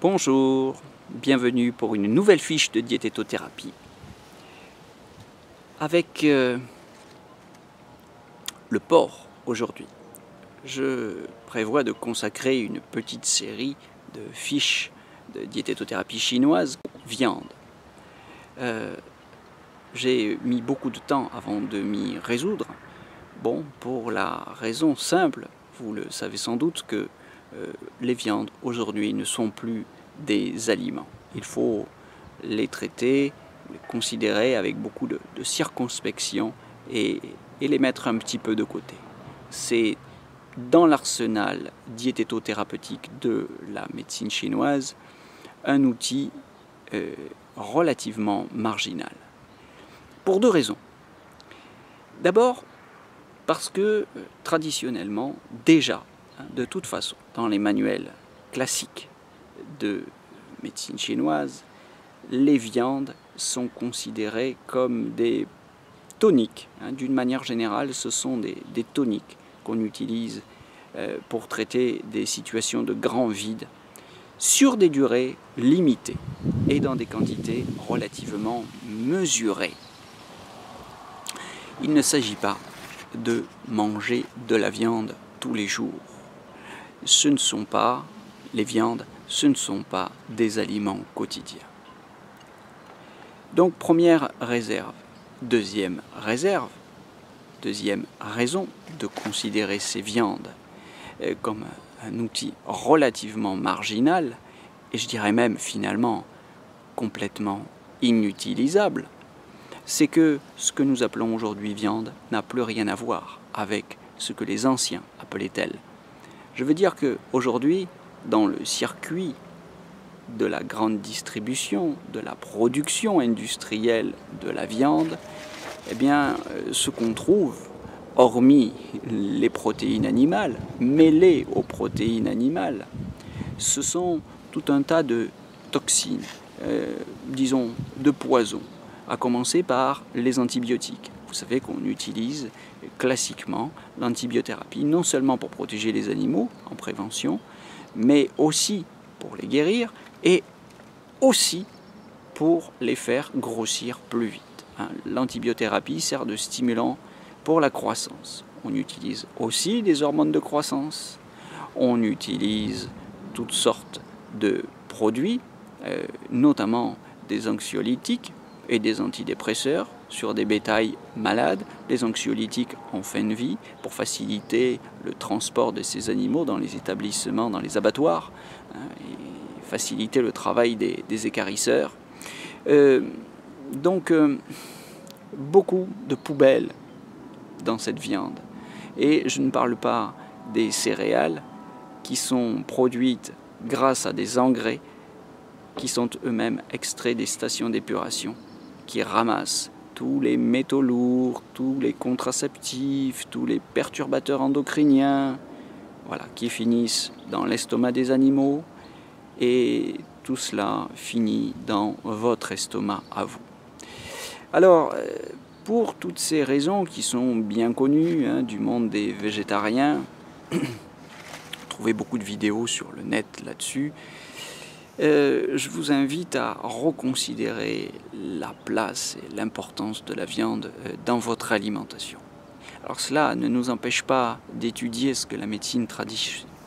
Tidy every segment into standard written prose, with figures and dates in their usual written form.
Bonjour, bienvenue pour une nouvelle fiche de diététothérapie avec le porc aujourd'hui. Je prévois de consacrer une petite série de fiches de diététothérapie chinoise viande. J'ai mis beaucoup de temps avant de m'y résoudre. Bon, pour la raison simple, vous le savez sans doute, que les viandes aujourd'hui ne sont plus des aliments. Il faut les traiter, les considérer avec beaucoup de circonspection et les mettre un petit peu de côté. C'est dans l'arsenal diététothérapeutique de la médecine chinoise un outil relativement marginal. Pour deux raisons. D'abord, parce que traditionnellement, déjà, de toute façon, dans les manuels classiques de médecine chinoise, les viandes sont considérées comme des toniques. D'une manière générale, ce sont des toniques qu'on utilise pour traiter des situations de grand vide sur des durées limitées et dans des quantités relativement mesurées. Il ne s'agit pas de manger de la viande tous les jours. Les viandes, ce ne sont pas des aliments quotidiens. Donc première réserve. Deuxième raison de considérer ces viandes comme un outil relativement marginal, et je dirais même finalement complètement inutilisable, c'est que ce que nous appelons aujourd'hui viande n'a plus rien à voir avec ce que les anciens appelaient telle. Je veux dire qu'aujourd'hui, dans le circuit de la grande distribution, de la production industrielle de la viande, eh bien, ce qu'on trouve, hormis les protéines animales, mêlées aux protéines animales, ce sont tout un tas de toxines, disons de poisons, à commencer par les antibiotiques. Vous savez qu'on utilise classiquement l'antibiothérapie, non seulement pour protéger les animaux en prévention, mais aussi pour les guérir et aussi pour les faire grossir plus vite. L'antibiothérapie sert de stimulant pour la croissance. On utilise aussi des hormones de croissance, on utilise toutes sortes de produits, notamment des anxiolytiques et des antidépresseurs sur des bétails malades, des anxiolytiques en fin de vie pour faciliter le transport de ces animaux dans les établissements, dans les abattoirs, et faciliter le travail des équarrisseurs. Donc, beaucoup de poubelles dans cette viande. Et je ne parle pas des céréales qui sont produites grâce à des engrais qui sont eux-mêmes extraits des stations d'épuration, qui ramassent tous les métaux lourds, tous les contraceptifs, tous les perturbateurs endocriniens, voilà, qui finissent dans l'estomac des animaux, et tout cela finit dans votre estomac à vous. Alors, pour toutes ces raisons qui sont bien connues du monde des végétariens, trouvez beaucoup de vidéos sur le net là-dessus, je vous invite à reconsidérer la place et l'importance de la viande dans votre alimentation. Alors cela ne nous empêche pas d'étudier ce que la médecine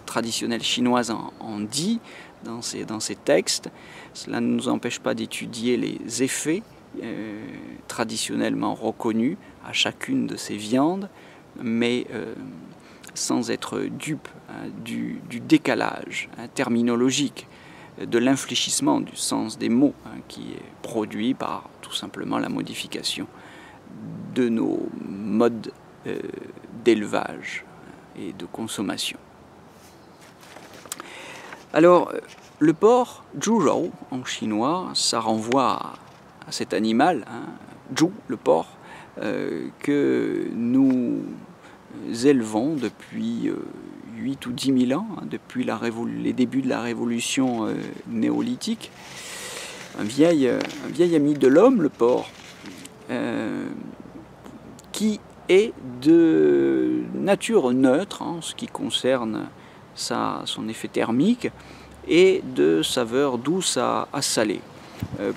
traditionnelle chinoise en dit dans ses textes. Cela ne nous empêche pas d'étudier les effets traditionnellement reconnus à chacune de ces viandes, mais sans être dupe du décalage terminologique, de l'infléchissement du sens des mots qui est produit par tout simplement la modification de nos modes d'élevage et de consommation. Alors, le porc, zhurou en chinois, ça renvoie à cet animal, zhu, le porc, que nous élevons depuis 8 ou 10 000 ans, depuis les débuts de la révolution néolithique. Un vieil ami de l'homme, le porc, qui est de nature neutre en ce qui concerne son effet thermique, et de saveur douce à salée.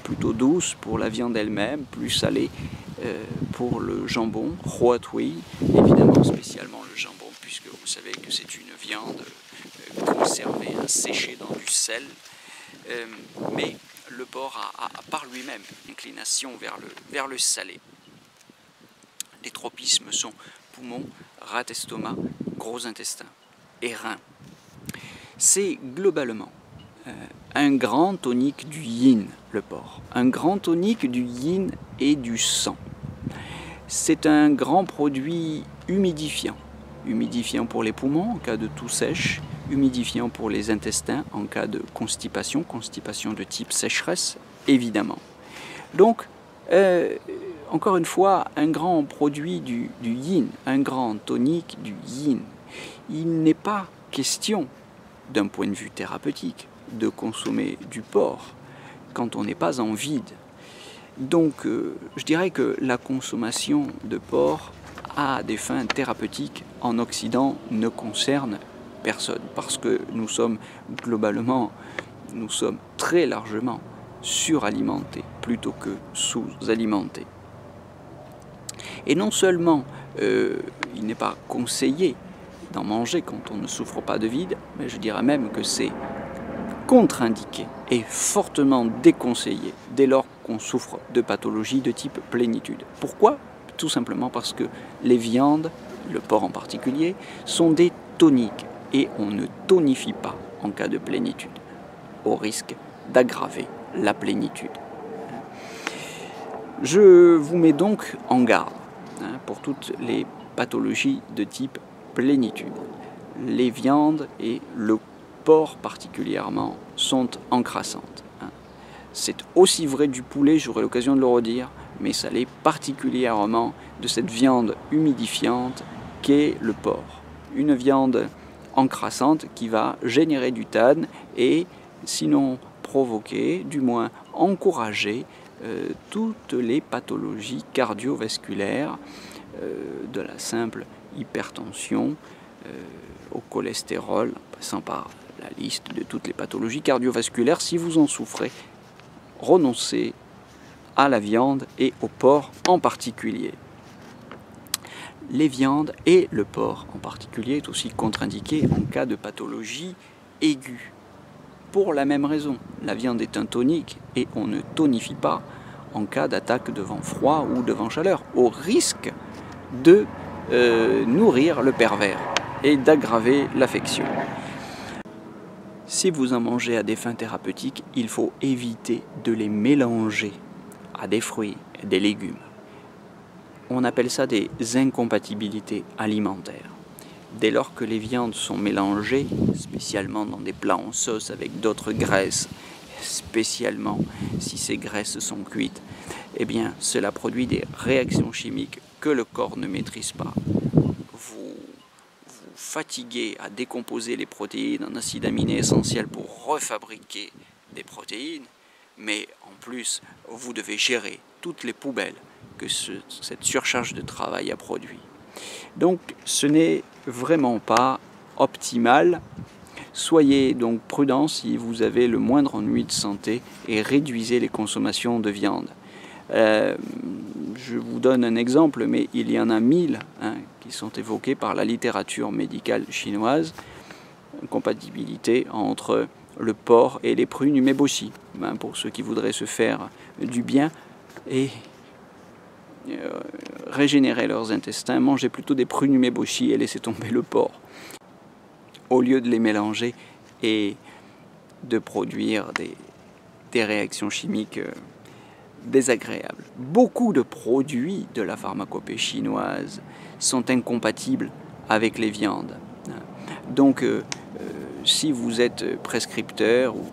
Plutôt douce pour la viande elle-même, plus salée pour le jambon, roatouille, évidemment spécialement le jambon, puisque vous savez que c'est une viande conservée, séchée dans du sel, mais le porc a par lui-même une inclination vers le salé. Les tropismes sont poumon, rate estomac, gros intestin et rein. C'est globalement un grand tonique du yin, le porc. Un grand tonique du yin et du sang. C'est un grand produit humidifiant. Humidifiant pour les poumons en cas de toux sèche, humidifiant pour les intestins en cas de constipation, constipation de type sécheresse, évidemment. Donc, encore une fois, un grand produit du yin, un grand tonique du yin. Il n'est pas question, d'un point de vue thérapeutique, de consommer du porc quand on n'est pas en vide. Donc je dirais que la consommation de porc à des fins thérapeutiques en Occident ne concerne personne, parce que nous sommes globalement, très largement suralimentés plutôt que sous-alimentés. Et non seulement il n'est pas conseillé d'en manger quand on ne souffre pas de vide, mais je dirais même que c'est contre-indiqué et fortement déconseillé dès lors qu'on souffre de pathologies de type plénitude. Pourquoi ? Tout simplement parce que les viandes, le porc en particulier, sont des toniques et on ne tonifie pas en cas de plénitude, au risque d'aggraver la plénitude. Je vous mets donc en garde pour toutes les pathologies de type plénitude. Les viandes et le porc particulièrement sont encrassantes. C'est aussi vrai du poulet, j'aurai l'occasion de le redire, mais ça l'est particulièrement de cette viande humidifiante qu'est le porc. Une viande encrassante qui va générer du tanne et, sinon provoquer, du moins encourager toutes les pathologies cardiovasculaires, de la simple hypertension au cholestérol, en passant par la liste de toutes les pathologies cardiovasculaires. Si vous en souffrez, renoncez à la viande et au porc en particulier. Les viandes et le porc en particulier est aussi contre-indiqué en cas de pathologie aiguë. Pour la même raison, la viande est un tonique et on ne tonifie pas en cas d'attaque de vent froid ou de vent chaleur, au risque de nourrir le pervers et d'aggraver l'affection. Si vous en mangez à des fins thérapeutiques, il faut éviter de les mélanger à des fruits et des légumes. On appelle ça des incompatibilités alimentaires. Dès lors que les viandes sont mélangées, spécialement dans des plats en sauce avec d'autres graisses, spécialement si ces graisses sont cuites, eh bien cela produit des réactions chimiques que le corps ne maîtrise pas. Vous fatiguez à décomposer les protéines en acides aminés essentiels pour refabriquer des protéines, mais en plus vous devez gérer toutes les poubelles que cette surcharge de travail a produit. Donc ce n'est vraiment pas optimal. Soyez donc prudents si vous avez le moindre ennui de santé et réduisez les consommations de viande. Je vous donne un exemple, mais il y en a 1000 qui sont évoqués par la littérature médicale chinoise. Compatibilité entre le porc et les prunes umeboshi, pour ceux qui voudraient se faire du bien et régénérer leurs intestins, mangez plutôt des prunes umeboshi et laissez tomber le porc, au lieu de les mélanger et de produire des réactions chimiques désagréables. Beaucoup de produits de la pharmacopée chinoise sont incompatibles avec les viandes. Donc, si vous êtes prescripteur ou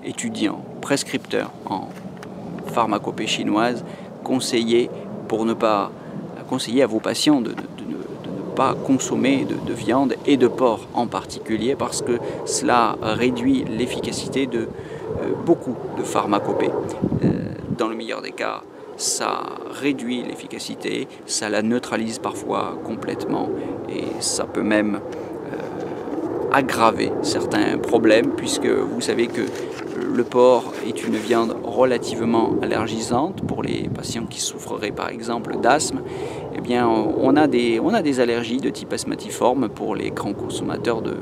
étudiant, prescripteur en pharmacopée chinoise, conseillez à vos patients de ne pas consommer de viande et de porc en particulier, parce que cela réduit l'efficacité de beaucoup de pharmacopées. Dans le meilleur des cas, ça réduit l'efficacité, ça la neutralise parfois complètement et ça peut même aggraver certains problèmes, puisque vous savez que le porc est une viande relativement allergisante pour les patients qui souffreraient par exemple d'asthme. Eh bien, on a des allergies de type asthmatiforme pour les grands consommateurs de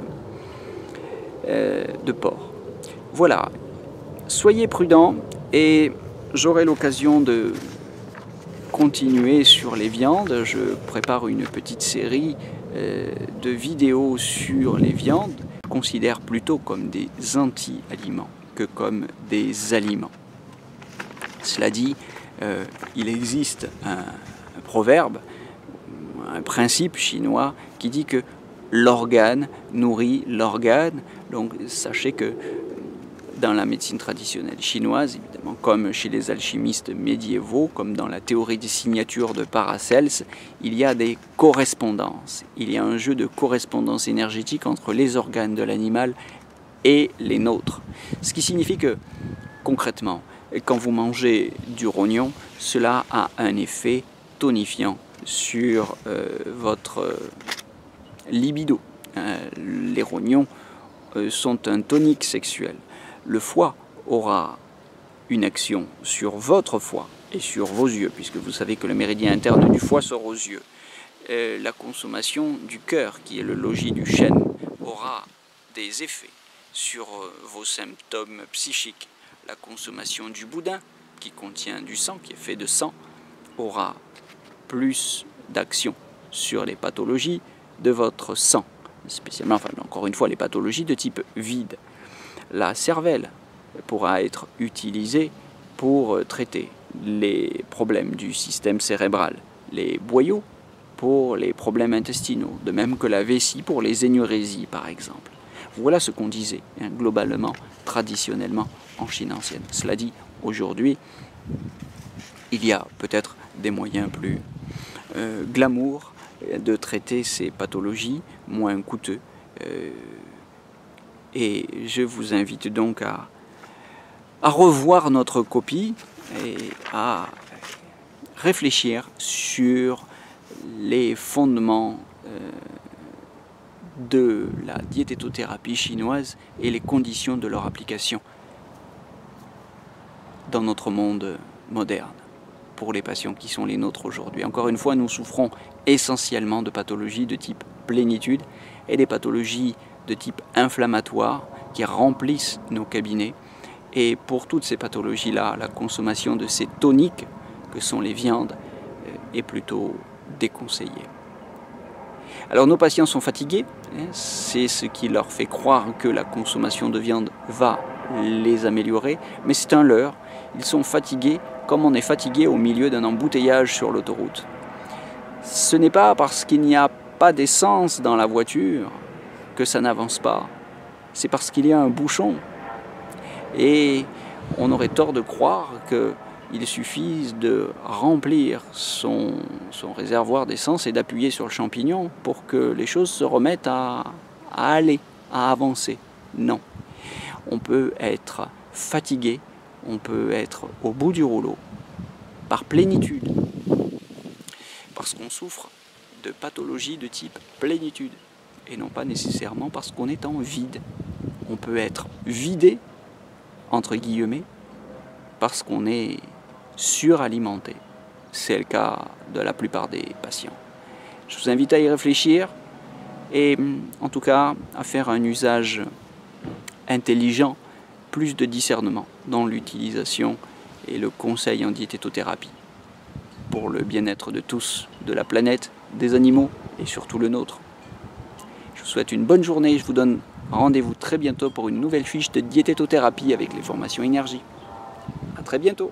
porc. Voilà, soyez prudents et j'aurai l'occasion de continuer sur les viandes. Je prépare une petite série de vidéos sur les viandes. Je considère plutôt comme des anti-aliments que comme des aliments. Cela dit, il existe un proverbe, un principe chinois qui dit que l'organe nourrit l'organe. Donc sachez que dans la médecine traditionnelle chinoise, évidemment, comme chez les alchimistes médiévaux, comme dans la théorie des signatures de Paracels, il y a des correspondances. Il y a un jeu de correspondance énergétique entre les organes de l'animal et les nôtres. Ce qui signifie que, concrètement, quand vous mangez du rognon, cela a un effet tonifiant sur votre libido. Les rognons sont un tonique sexuel. Le foie aura une action sur votre foie et sur vos yeux, puisque vous savez que le méridien interne du foie sort aux yeux. La consommation du cœur, qui est le logis du chêne, aura des effets sur vos symptômes psychiques. La consommation du boudin, qui contient du sang, qui est fait de sang, aura plus d'action sur les pathologies de votre sang, spécialement, enfin encore une fois, les pathologies de type vide. La cervelle pourra être utilisée pour traiter les problèmes du système cérébral, les boyaux pour les problèmes intestinaux, de même que la vessie pour les énurésies par exemple. Voilà ce qu'on disait globalement, traditionnellement en Chine ancienne. Cela dit, aujourd'hui, il y a peut-être des moyens plus glamour de traiter ces pathologies, moins coûteux. Et je vous invite donc à revoir notre copie et à réfléchir sur les fondements de la diététothérapie chinoise et les conditions de leur application dans notre monde moderne pour les patients qui sont les nôtres aujourd'hui. Encore une fois, nous souffrons essentiellement de pathologies de type plénitude et des pathologies de type inflammatoire qui remplissent nos cabinets. Et pour toutes ces pathologies-là, la consommation de ces toniques que sont les viandes est plutôt déconseillée. Alors nos patients sont fatigués, c'est ce qui leur fait croire que la consommation de viande va les améliorer, mais c'est un leurre. Ils sont fatigués comme on est fatigué au milieu d'un embouteillage sur l'autoroute. Ce n'est pas parce qu'il n'y a pas d'essence dans la voiture que ça n'avance pas, c'est parce qu'il y a un bouchon. Et on aurait tort de croire qu'il suffit de remplir son réservoir d'essence et d'appuyer sur le champignon pour que les choses se remettent à aller, à avancer. Non. On peut être fatigué, on peut être au bout du rouleau, par plénitude, parce qu'on souffre de pathologies de type plénitude, et non pas nécessairement parce qu'on est en vide. On peut être vidé, entre guillemets, parce qu'on est suralimenté. C'est le cas de la plupart des patients. Je vous invite à y réfléchir et en tout cas à faire un usage intelligent, plus de discernement dans l'utilisation et le conseil en diététothérapie pour le bien-être de tous, de la planète, des animaux et surtout le nôtre. Je vous souhaite une bonne journée, je vous donne rendez-vous très bientôt pour une nouvelle fiche de diététothérapie avec les formations énergie. À très bientôt.